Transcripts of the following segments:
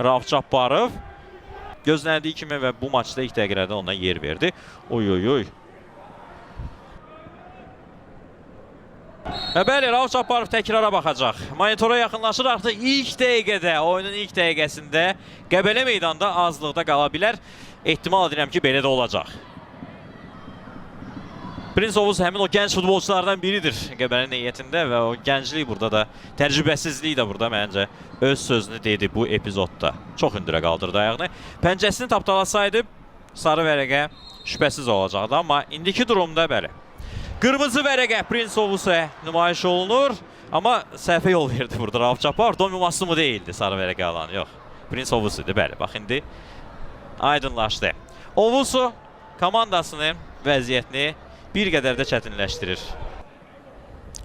Rauf Cabbarov. Gözləndiyi kimi və bu maçda ilk dəqiqələrdə ona yer verdi. Oy oy oy. Və bəli, Rauf Cabbarov təkrara baxacaq. Monitora yaxınlaşır artıq ilk dəqiqədə, oyunun ilk dəqiqəsində Qəbələ meydanda azlıqda qala bilər. Ehtimal edirəm ki, belə də olacaq. Prince Oğuz həmin o gənc futbolçulardan biridir Qəbələ niyyətində və o gənclik burada da, təcrübəsizlik də burada məncə öz sözünü dedi bu epizodda. Çox hündürə qaldırdı ayağını. Pəncəsini tapdalasaydı sarı vərəqə şübhəsiz olacaqdı, amma indiki durumda bəli. Qırmızı vərəqə Prince Oğuz'a nümayiş olunur, amma səhvə yol verdi burada Rauf Cabbarov. Domi Masumu deyildi sarı vərəqə alan, yox. Prince Oğuz idi, bəli. Bax, indi aydınlaşdı. Oğuz'u komandasının vəziyyətini bir qədər də çətinləşdirir.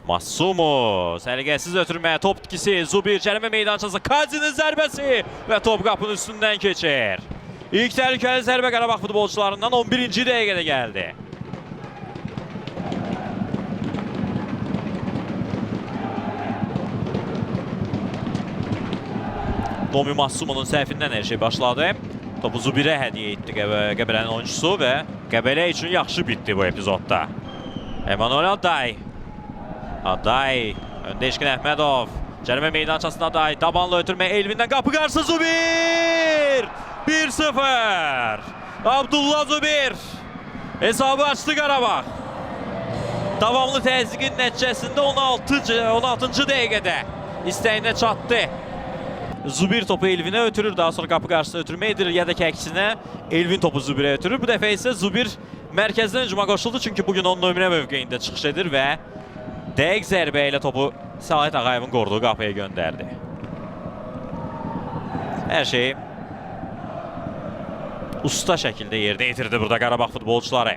Masumu səliqəsiz ötürməyə top itkisi. Zubir cərimə meydançası. Kadzinin zərbəsi və top qapının üstündən keçir. İlk təhlükəli zərbə Qarabağ futbolçularından 11-ci dəqiqədə gəldi. Domi Masumunun səhvindən hər şey başladı. Topu Zubirə hədiyyə etdi Qəbələnin oyuncusu və Qəbələ üçün yaxşı bitdi bu epizodda. Emanuel Aday. Aday. Öndə İşqin Əhmədov. Cərimə meydançasında Aday. Dabanla ötürmə Elvindən qapı qarşı Zubir. 1-0. Abdullah Zubir. Hesabı açdı Qarabağ. Davamlı təzyiqin nəticəsində 16-cı dəqiqədə istəyinə çatdı. Zubir topu Elvinə ötürür, daha sonra qapı qarşısına ötürmə edilir ya da ki əksinə Elvin topu Zubirə ötürür. Bu dəfə isə Zubir mərkəzdən hücuma qoşuldu çünki bugün 10 nömrə mövqeyində çıxış edir və dəqiq zərbə ilə topu Səlahiyyət Ağayevin qoruduğu qapıya göndərdi. Hər şey usta şəkildə yerinə yetirdi burada Qarabağ futbolçuları.